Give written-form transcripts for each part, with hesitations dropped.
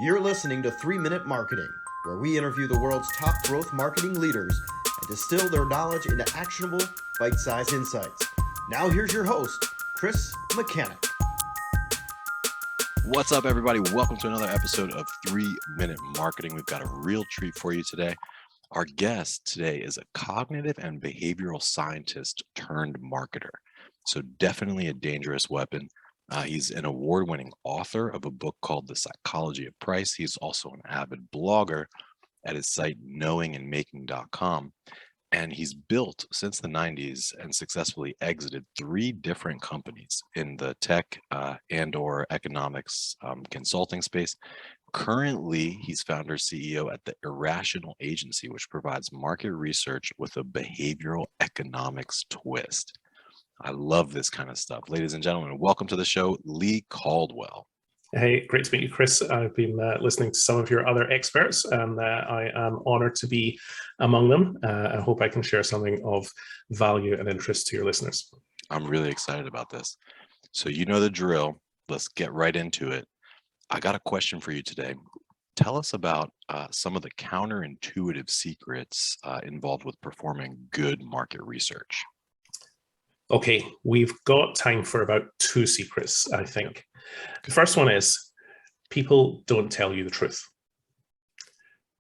You're listening to 3-Minute Marketing, where we interview the world's top growth marketing leaders and distill their knowledge into actionable, bite-sized insights. Now here's your host, Chris Mechanic. What's up, everybody? Welcome to another episode of 3-Minute Marketing. We've got a real treat for you today. Our guest today is a cognitive and behavioral scientist turned marketer. So definitely a dangerous weapon. He's an award-winning author of a book called The Psychology of Price. He's also an avid blogger at his site knowingandmaking.com. And he's built since the 90s and successfully exited 3 different companies in the tech and or economics consulting space. Currently, he's founder CEO at the Irrational Agency, which provides market research with a behavioral economics twist. I love this kind of stuff. Ladies and gentlemen, welcome to the show, Leigh Caldwell. Hey, great to meet you, Chris. I've been listening to some of your other experts, and I am honored to be among them. I hope I can share something of value and interest to your listeners. I'm really excited about this. So you know the drill. Let's get right into it. I got a question for you today. Tell us about some of the counterintuitive secrets involved with performing good market research. Okay, we've got time for about 2 secrets, I think. The first one is people don't tell you the truth.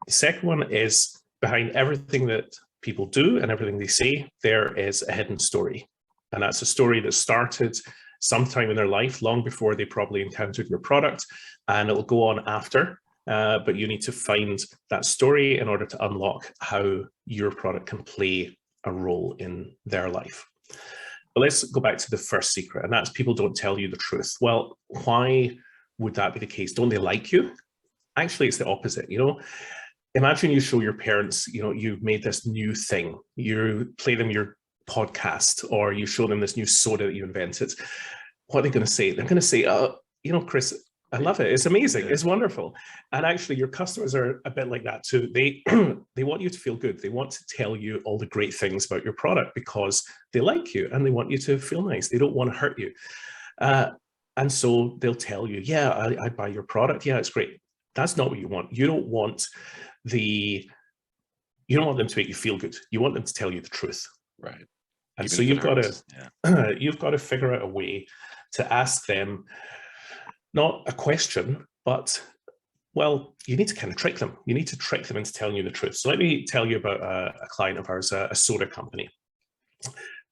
The second one is behind everything that people do and everything they say, there is a hidden story. And that's a story that started sometime in their life, long before they probably encountered your product, and it'll go on after. But you need to find that story in order to unlock how your product can play a role in their life. But let's go back to the first secret, and that's people don't tell you the truth. Well, why would that be the case? Don't they like you? Actually, it's the opposite. Imagine you show your parents, you've made this new thing. You play them your podcast, or you show them this new soda that you invented. What are they going to say? They're going to say, Chris, I love it. It's amazing. It's wonderful. And actually, your customers are a bit like that too. They want you to feel good. They want to tell you all the great things about your product because they like you and they want you to feel nice. They don't want to hurt you. And so they'll tell you, yeah, I buy your product. Yeah, it's great. That's not what you want. You don't want them to make you feel good. You want them to tell you the truth. Right. And so you've got to figure out a way to ask them, not a question, but, well, you need to kind of trick them. You need to trick them into telling you the truth. So let me tell you about a client of ours, a soda company.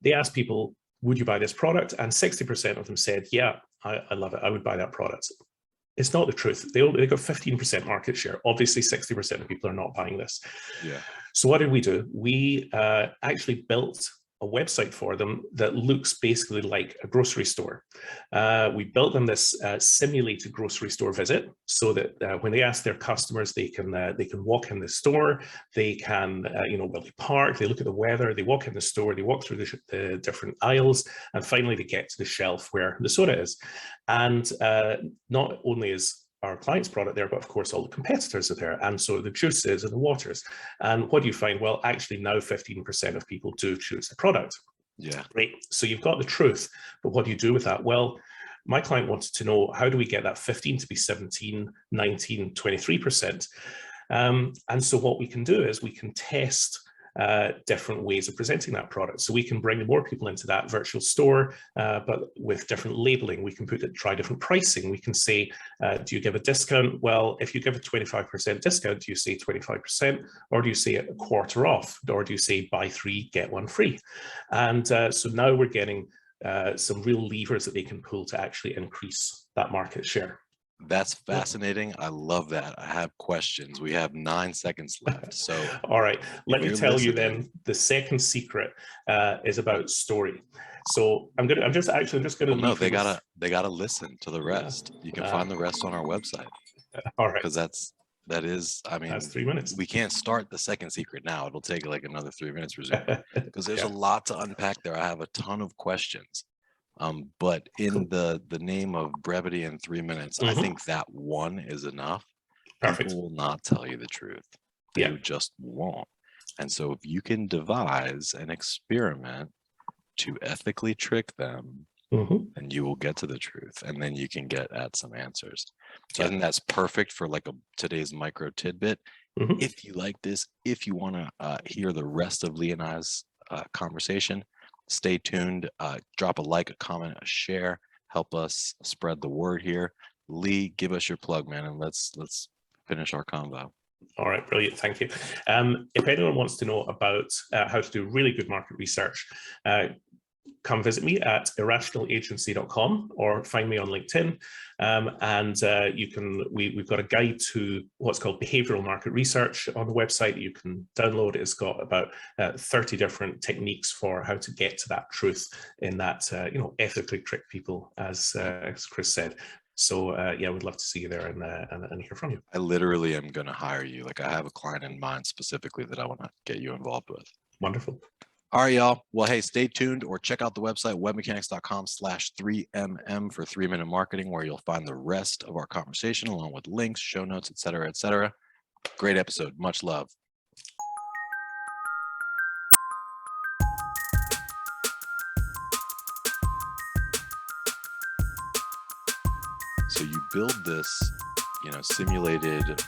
They asked people, would you buy this product? And 60% of them said, yeah, I love it. I would buy that product. It's not the truth. They got 15% market share. Obviously, 60% of people are not buying this. Yeah. So what did we do? We actually built a website for them that looks basically like a grocery store. We built them this simulated grocery store visit so that when they ask their customers, they can walk in the store, they can, where they park, they look at the weather, they walk in the store, they walk through the different aisles, and finally they get to the shelf where the soda is. And not only is our client's product there, but of course all the competitors are there, and so the juices and the waters. And what do you find? Well, actually now 15% of people do choose the product. Yeah. Great. So you've got the truth, but what do you do with that? Well, my client wanted to know, how do we get that 15 to be 17, 19, 23%? And so what we can do is we can test different ways of presenting that product. So we can bring more people into that virtual store, but with different labeling. We can try different pricing. We can say, do you give a discount? Well, if you give a 25% discount, do you say 25%, or do you say a quarter off, or do you say buy 3, get 1 free? And so now we're getting some real levers that they can pull to actually increase that market share. That's fascinating. I love that. I have questions. We have 9 seconds left. So all right, let me tell you then, the second secret is about story. So I'm just going to no, they gotta listen to the rest. You can find the rest on our website. All right. Because that's 3 minutes. We can't start the second secret now. It'll take like another 3 minutes, because there's a lot to unpack there. I have a ton of questions. But in the name of brevity in 3 minutes, I think that one is enough. Perfect. People will not tell you the truth. They just won't. And so if you can devise an experiment to ethically trick them and you will get to the truth, and then you can get at some answers. So Yeah. I think that's perfect for like today's micro tidbit. If you like this, if you want to hear the rest of Leigh and I's conversation, stay tuned. Drop a like, a comment, a share. Help us spread the word here. Leigh, give us your plug, man, and let's finish our convo. All right, brilliant. Thank you. If anyone wants to know about how to do really good market research, come visit me at irrationalagency.com or find me on LinkedIn. We've got a guide to what's called behavioral market research on the website that you can download. It's got about 30 different techniques for how to get to that truth in that, ethically trick people, as Chris said. So yeah, we'd love to see you there and hear from you. I literally am going to hire you. Like, I have a client in mind specifically that I want to get you involved with. Wonderful. All right, y'all. Well, hey, stay tuned or check out the website, webmechanics.com/3mm for 3-minute marketing, where you'll find the rest of our conversation along with links, show notes, etc., etc. Great episode. Much love. So you build this, simulated,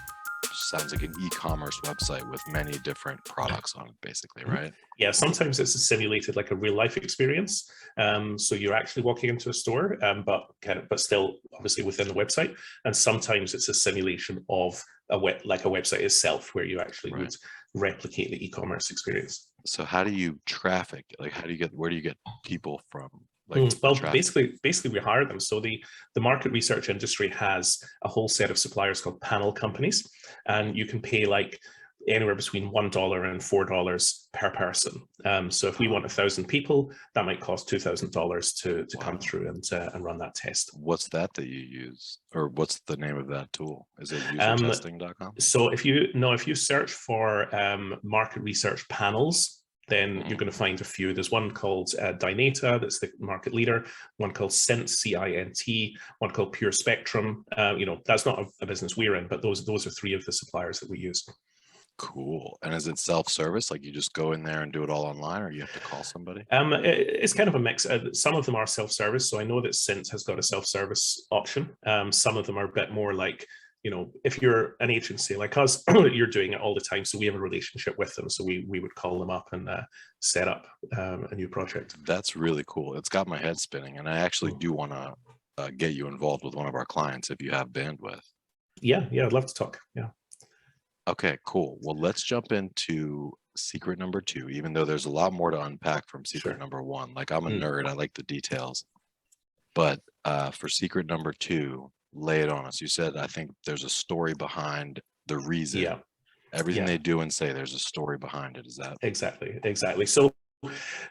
sounds like an e-commerce website with many different products on it, basically, right? Yeah, sometimes it's simulated like a real life experience. So you're actually walking into a store, but still obviously within the website. And sometimes it's a simulation of a website itself, where you actually would replicate the e-commerce experience. So how do you traffic? Like, where do you get people from? Well, basically we hire them. So the market research industry has a whole set of suppliers called panel companies, and you can pay like anywhere between $1 and $4 per person. So if we want 1,000 people, that might cost $2,000 to come through and run that test. What's that you use, or what's the name of that tool? Is it usertesting.com? So if you search for market research panels, then you're going to find a few. There's one called Dynata, that's the market leader, one called Cint, C-I-N-T, one called Pure Spectrum. That's not a business we're in, but those are 3 of the suppliers that we use. Cool. And is it self-service? Like, you just go in there and do it all online, or you have to call somebody? It's kind of a mix. Some of them are self-service. So I know that Cint has got a self-service option. Some of them are a bit more like, if you're an agency like us, you're doing it all the time. So we have a relationship with them. So we would call them up and set up a new project. That's really cool. It's got my head spinning. And I actually do want to get you involved with one of our clients if you have bandwidth. Yeah, I'd love to talk. Yeah. Okay, cool. Well, let's jump into secret number 2, even though there's a lot more to unpack from secret number 1. Like, I'm a nerd. I like the details. But for secret number 2, lay it on us. You said, I think there's a story behind the reason. Yeah. Everything they do and say, there's a story behind it. Is that? Exactly. So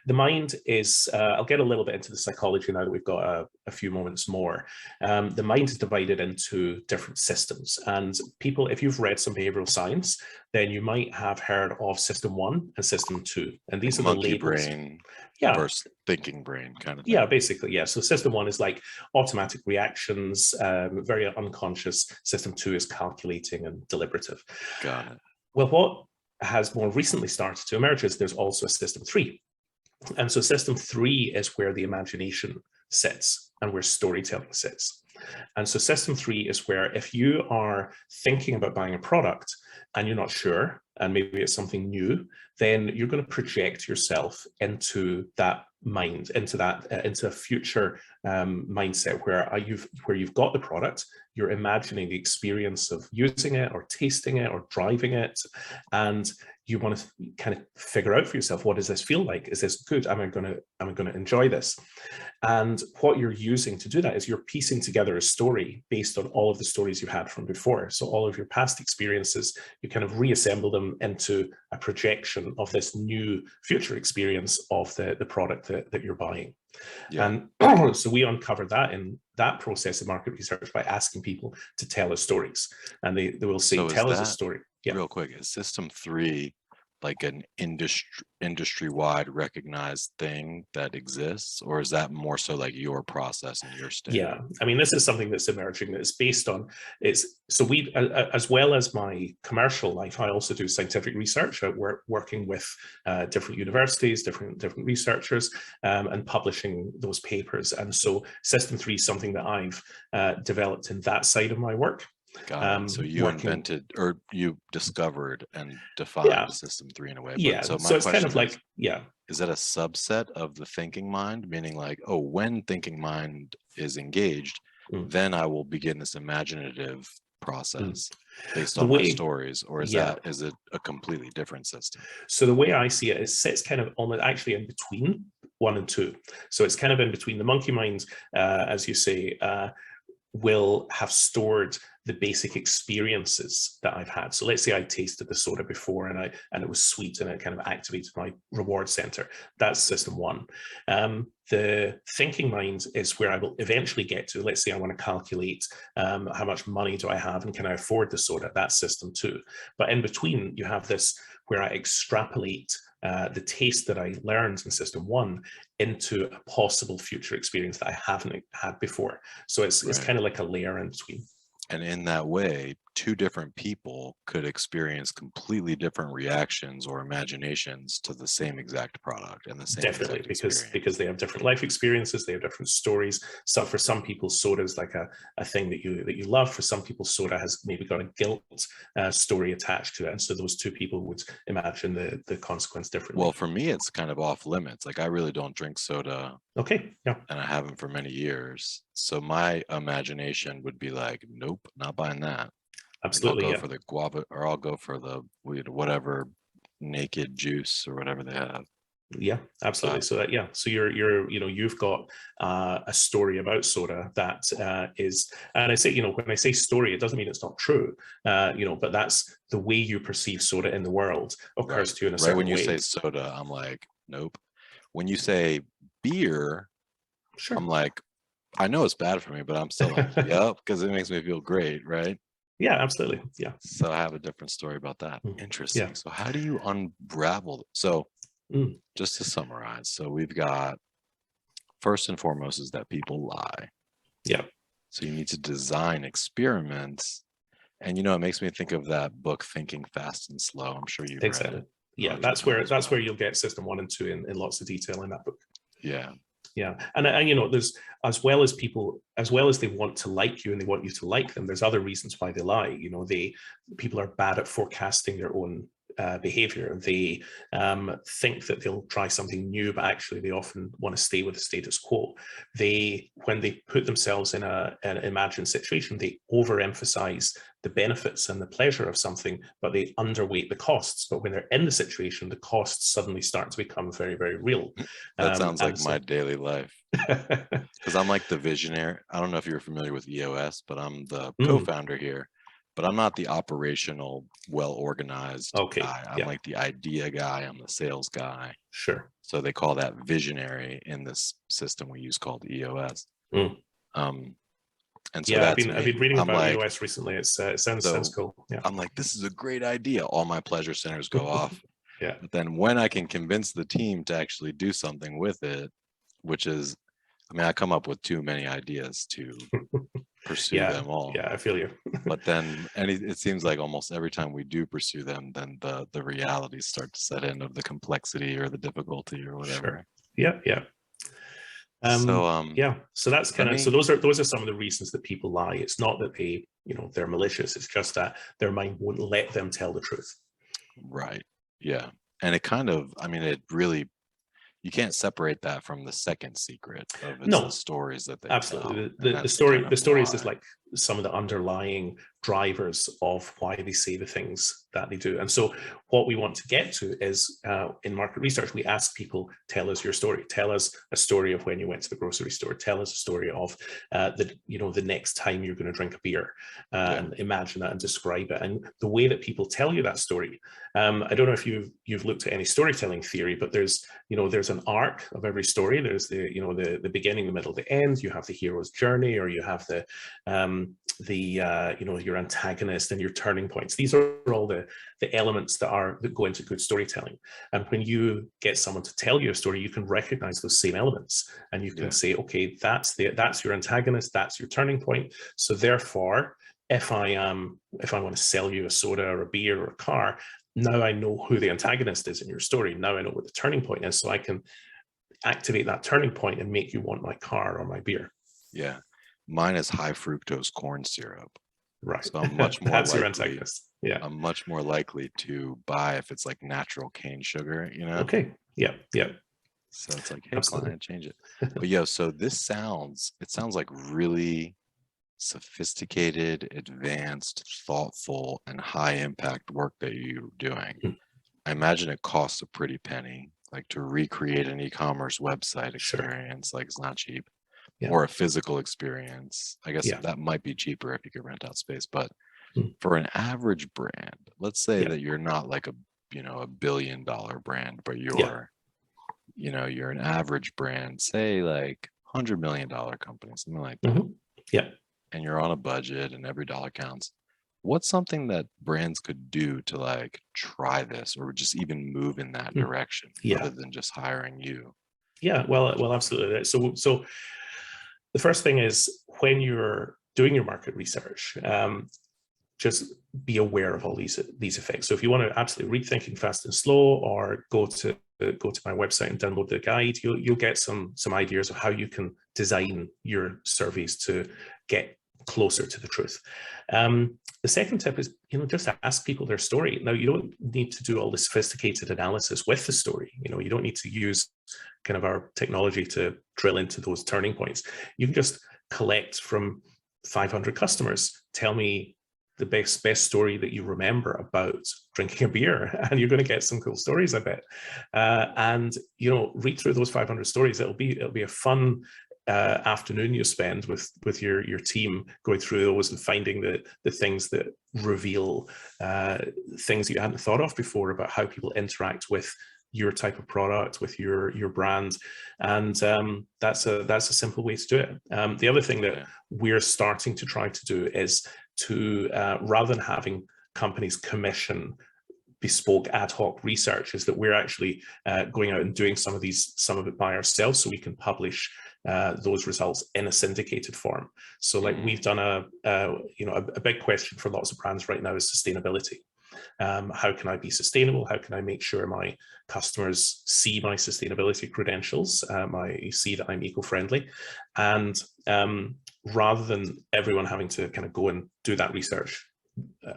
the mind is, I'll get a little bit into the psychology now that we've got a few moments more. The mind is divided into different systems. And people, if you've read some behavioral science, then you might have heard of system 1 and system 2. And these are the labels. Brain versus thinking brain kind of thing. Yeah, basically, yeah. So system 1 is like automatic reactions, very unconscious. System 2 is calculating and deliberative. Got it. Well, what has more recently started to emerge is there's also a system 3. And so system 3 is where the imagination sits and where storytelling sits. And so system 3 is where, if you are thinking about buying a product and you're not sure, and maybe it's something new, then you're going to project yourself into that mind, into a future mindset where you've got the product, you're imagining the experience of using it or tasting it or driving it, and you want to kind of figure out for yourself, what does this feel like? Is this good? Am I going to enjoy this? And what you're using to do that is you're piecing together a story based on all of the stories you've had from before. So all of your past experiences, you kind of reassemble them into a projection of this new future experience of the product that you're buying. Yeah. And so we uncover that in that process of market research by asking people to tell us stories, and they will say, tell us a story. Yeah. Real quick, is system 3 like an industry-wide recognized thing that exists, or is that more so like your process and your standard? Yeah, I mean, this is something that's emerging that's based on so we, as well as my commercial life, I also do scientific research. Working with different universities, different researchers, and publishing those papers. And so System 3 is something that I've developed in that side of my work. Got it. So you invented, or you discovered and defined System 3 in a way. Yeah. But so my it's kind of like, is that a subset of the thinking mind? Meaning like, oh, when thinking mind is engaged, then I will begin this imaginative process based on my stories, or is it a completely different system? So the way I see it, it sits kind of on actually in between 1 and 2. So it's kind of in between. The monkey mind, as you say, will have stored the basic experiences that I've had. So let's say I tasted the soda before and it was sweet and it kind of activated my reward center. That's System 1. The thinking mind is where I will eventually get to. Let's say I want to calculate how much money do I have and can I afford the soda? That's System 2. But in between, you have this where I extrapolate the taste that I learned in System 1 into a possible future experience that I haven't had before. So it's kind of like a layer in between. And in that way, two different people could experience completely different reactions or imaginations to the same exact product and the same definitely because they have different life experiences, they have different stories. So for some people, soda is like a thing that you love. For some people, soda has maybe got a guilt story attached to it, and so those two people would imagine the consequence differently. Well, for me, it's kind of off limits. Like I really don't drink soda. Okay, yeah, and I haven't for many years. So my imagination would be like, nope, not buying that. Absolutely, I'll go for the guava, or I'll go for the whatever naked juice or whatever they have. Yeah, absolutely. So so you've got a story about soda that is, and I say, when I say story, it doesn't mean it's not true, but that's the way you perceive soda in the world occurs to you in a certain way. When you say soda, I'm like, nope. When you say beer, sure, I'm like, I know it's bad for me, but I'm still like, yep, because it makes me feel great, right? Yeah, absolutely. Yeah. So I have a different story about that. Interesting. Yeah. So how do you unravel? So just to summarize, so we've got, first and foremost, is that people lie. Yeah. So you need to design experiments. And it makes me think of that book, Thinking Fast and Slow. I'm sure you've read it. Yeah, that's where you'll get System 1 and 2 in lots of detail in that book. Yeah. Yeah, and there's, as well as they want to like you and they want you to like them, there's other reasons why they lie. People are bad at forecasting their own behavior. They think that they'll try something new, but actually they often want to stay with the status quo. When they put themselves in an imagined situation, they overemphasize the benefits and the pleasure of something, but they underweight the costs. But when they're in the situation, the costs suddenly start to become very, very real. That sounds like my daily life. Because I'm like the visionary. I don't know if you're familiar with EOS, but I'm the co-founder here. But I'm not the operational, well-organized guy. I'm like the idea guy. I'm the sales guy. Sure. So they call that visionary in this system we use called EOS. And so I've been reading about EOS recently. It sounds cool. Yeah. I'm like, this is a great idea. All my pleasure centers go off. Yeah. But then when I can convince the team to actually do something with it, which is, I come up with too many ideas to pursue them all. Yeah, I feel you. But then it seems like almost every time we do pursue them, then the realities start to set in of the complexity or the difficulty or whatever. Sure. Yeah. So that's kind of, so those are some of the reasons that people lie. It's not that they're malicious. It's just that their mind won't let them tell the truth. Right. Yeah. And it kind of, it really, you can't separate that from the second secret of the stories that they absolutely tell. The stories is like some of the underlying drivers of why they say the things that they do. And so what we want to get to is in market research, we ask people, tell us your story. Tell us a story of when you went to the grocery store. Tell us a story of the next time you're going to drink a beer, and imagine that and describe it. And the way that people tell you that story, I don't know if you've looked at any storytelling theory, but there's an arc of every story. There's the beginning, the middle, the end. You have the hero's journey, or you have your your antagonist and your turning points. These are all the elements that go into good storytelling. And when you get someone to tell you a story, you can recognize those same elements, and you can say, okay, that's your antagonist, that's your turning point. So therefore, if I want to sell you a soda or a beer or a car, now I know who the antagonist is in your story. Now I know what the turning point is, so I can activate that turning point and make you want my car or my beer. Yeah. Mine is high fructose corn syrup. Right. So I'm much more That's your likely, antagonist. Yeah. I'm much more likely to buy if it's like natural cane sugar, you know? Okay. Yeah. Yeah. So it's like, hey, Absolutely. client, change it. But yo, so it sounds like really sophisticated, advanced, thoughtful, and high impact work that you're doing. Mm. I imagine it costs a pretty penny, like to recreate an e-commerce website Sure. experience, like it's not cheap. Yeah. Or a physical experience. I guess Yeah. that might be cheaper if you could rent out space, but Mm. for an average brand, let's say Yeah. that you're not like a $1 billion brand, but you're you're an average brand, say like $100 million company, something like that. Mm-hmm. Yeah. And you're on a budget and every dollar counts. What's something that brands could do to like try this or just even move in that direction other than just hiring you? Yeah, well, absolutely. So the first thing is, when you're doing your market research, just be aware of all these effects. So if you want to absolutely read Thinking Fast and Slow, or go to my website and download the guide, you'll get some ideas of how you can design your surveys to get closer to the truth. The second tip is, just ask people their story. Now, you don't need to do all the sophisticated analysis with the story. You don't need to use kind of our technology to drill into those turning points. You can just collect from 500 customers. Tell me the best story that you remember about drinking a beer, and you're going to get some cool stories, I bet. And read through those 500 stories. It'll be a fun afternoon you spend with your team, going through those and finding the things that reveal things that you hadn't thought of before about how people interact with your type of product, with your brand. And that's a simple way to do it. The other thing that we're starting to try to do is to rather than having companies commission bespoke ad hoc research, is that we're actually going out and doing some of it by ourselves, so we can publish those results in a syndicated form. So like we've done a big question for lots of brands right now is sustainability. How can I be sustainable? How can I make sure my customers see my sustainability credentials, see that I'm eco-friendly? And rather than everyone having to kind of go and do that research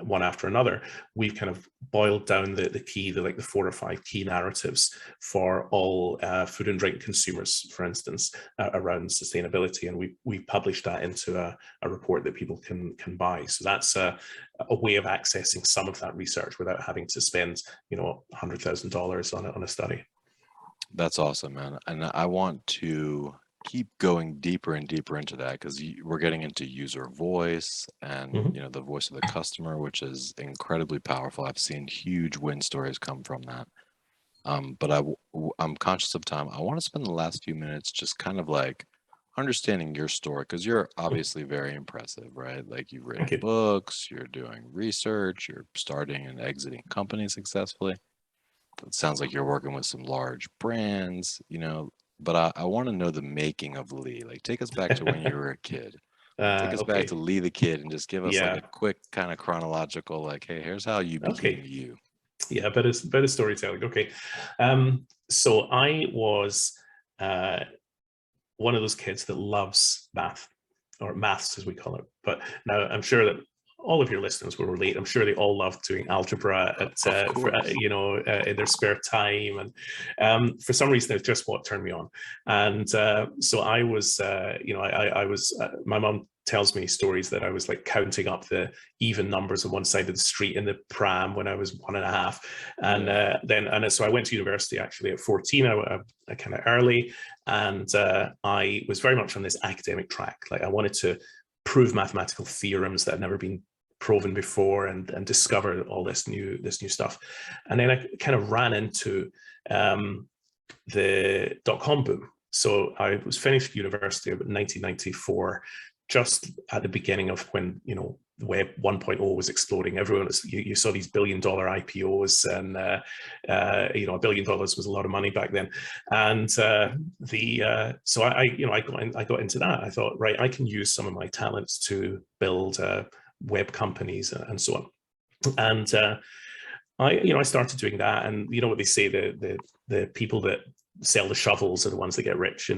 one after another, we've kind of boiled down the 4 or 5 key narratives for all food and drink consumers, for instance, around sustainability, and we published that into a report that people can buy. So that's a way of accessing some of that research without having to spend $100,000 on a study. That's awesome, man. And I want to keep going deeper and deeper into that, because we're getting into user voice and the voice of the customer, which is incredibly powerful. I've seen huge win stories come from that. But I'm conscious of time. I want to spend the last few minutes just kind of like understanding your story, because you're obviously very impressive, right? Like you've written books, you're doing research, you're starting and exiting companies successfully. It sounds like you're working with some large brands, but I want to know the making of Leigh. Like, take us back to when you were a kid. Take us back to Leigh the kid and just give us like a quick kind of chronological, like, hey, here's how you became you. Yeah, a bit of storytelling. Okay. So I was one of those kids that loves math, or maths as we call it. But now I'm sure that all of your listeners will relate. I'm sure they all love doing algebra in their spare time, and for some reason it's just what turned me on. And so I was, I was. My mom tells me stories that I was like counting up the even numbers on one side of the street in the pram when I was 1.5, and so I went to university actually at 14. I kind of early, and I was very much on this academic track. Like I wanted to prove mathematical theorems that had never been proven before, and discover all this new stuff. And then I kind of ran into the .com boom. So I was finished university about 1994, just at the beginning of when, the web 1.0 was exploding. Everyone you saw these $1 billion IPOs, and $1 billion was a lot of money back then. And so I got into that. I thought, right, I can use some of my talents to build web companies and so on. And I started doing that. And you know what they say, the people that sell the shovels are the ones that get rich.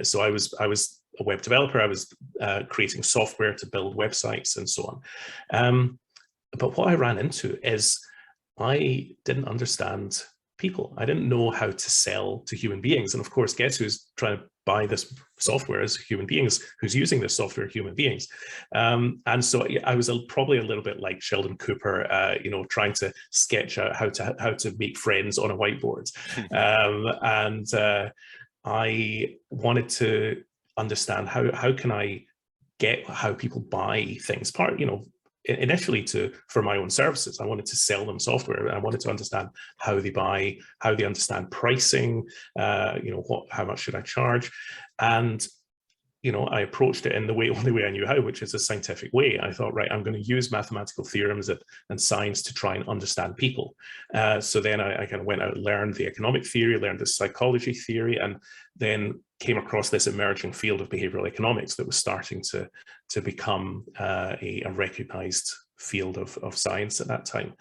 So I was a web developer. I was creating software to build websites and so on. But what I ran into is I didn't understand people. I didn't know how to sell to human beings. And of course, guess who's trying to buy this software as human beings, who's using this software, human beings. And so I was probably a little bit like Sheldon Cooper, trying to sketch out how to make friends on a whiteboard. I wanted to understand how can I get how people buy things. Initially for my own services, I wanted to sell them software. I wanted to understand how they buy, how they understand pricing, how much should I charge? And, I approached it in the only way I knew how, which is a scientific way. I thought, right, I'm going to use mathematical theorems and science to try and understand people. So then I kind of went out and learned the economic theory, learned the psychology theory, and then came across this emerging field of behavioral economics that was starting to become a recognized field of science at that time.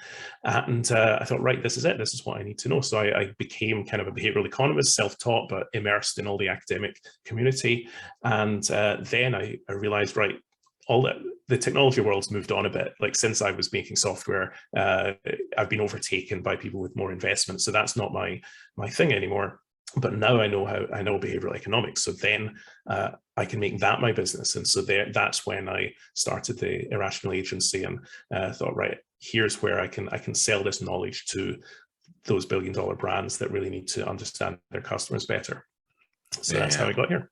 And I thought, right, this is it. This is what I need to know. So I became kind of a behavioral economist, self-taught, but immersed in all the academic community. And then I realized, right, all the technology world's moved on a bit. Like since I was making software, I've been overtaken by people with more investment. So that's not my thing anymore. But now I know behavioral economics. So then I can make that my business. And so that's when I started the Irrational Agency, and thought, right, here's where I can sell this knowledge to those billion-dollar brands that really need to understand their customers better. So that's how I got here.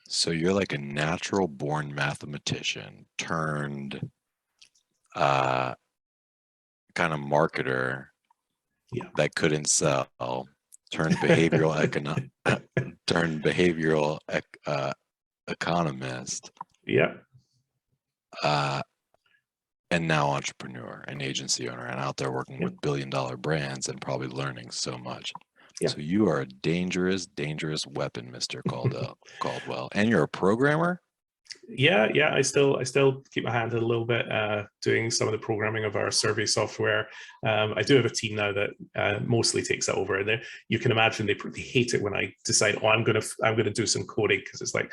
So you're like a natural born mathematician turned kind of marketer that couldn't sell. Turned behavioral economist. Yeah. And now entrepreneur and agency owner, and out there working with billion-dollar brands and probably learning so much. Yeah. So you are a dangerous, dangerous weapon, Mr. Caldwell. And you're a programmer? Yeah. I still keep my hand in a little bit, doing some of the programming of our survey software. I do have a team now that mostly takes that over, and you can imagine they hate it when I decide, I'm gonna do some coding, because it's like,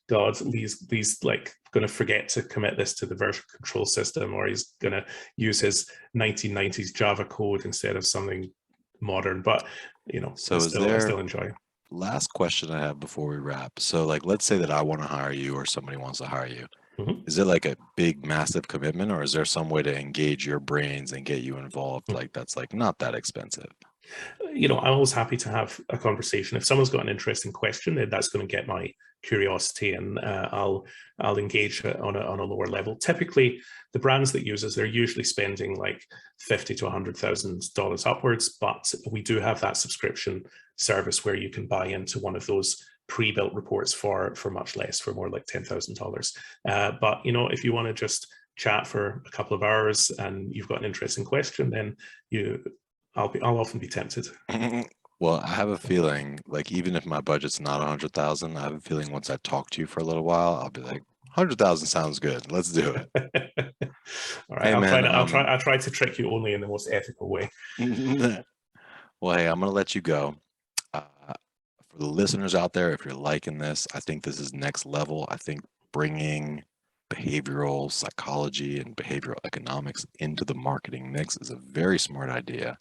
God, Lee's like going to forget to commit this to the version control system, or he's going to use his 1990s Java code instead of something modern. But so I still enjoy. Last question I have before we wrap. So like, let's say that I want to hire you, or somebody wants to hire you. Mm-hmm. Is it like a big, massive commitment, or is there some way to engage your brains and get you involved? Like that's like not that expensive. I'm always happy to have a conversation. If someone's got an interesting question, then that's going to get my curiosity, and I'll engage on a lower level. Typically, the brands that use us, they're usually spending like $50,000 to $100,000 upwards, but we do have that subscription service where you can buy into one of those pre-built reports for much less, for more like $10,000. But if you want to just chat for a couple of hours and you've got an interesting question, then I'll often be tempted. Well, I have a feeling, like, even if my budget's not 100,000, I have a feeling once I talk to you for a little while, I'll be like, 100,000 sounds good. Let's do it. All right, hey, I'll try to trick you only in the most ethical way. Well, hey, I'm gonna let you go. For the listeners out there, if you're liking this, I think this is next level. I think bringing behavioral psychology and behavioral economics into the marketing mix is a very smart idea.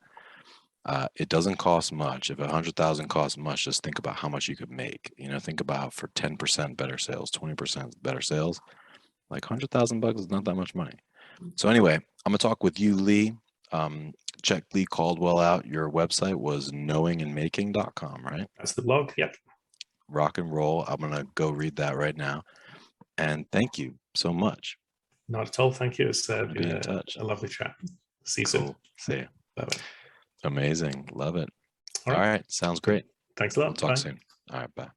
It doesn't cost much. If 100,000 costs much, just think about how much you could make. Think about for 10% better sales, 20% better sales. Like $100,000 is not that much money. So anyway, I'm gonna talk with you, Leigh. Check Leigh Caldwell out. Your website was knowingandmaking.com, right? That's the blog. Yep. Rock and roll. I'm gonna go read that right now. And thank you so much. Not at all. Thank you. It's been in touch. A lovely chat. See you soon. See you. Bye-bye. Amazing. Love it. All right. Sounds great. Thanks a lot. We'll talk soon. All right. Bye.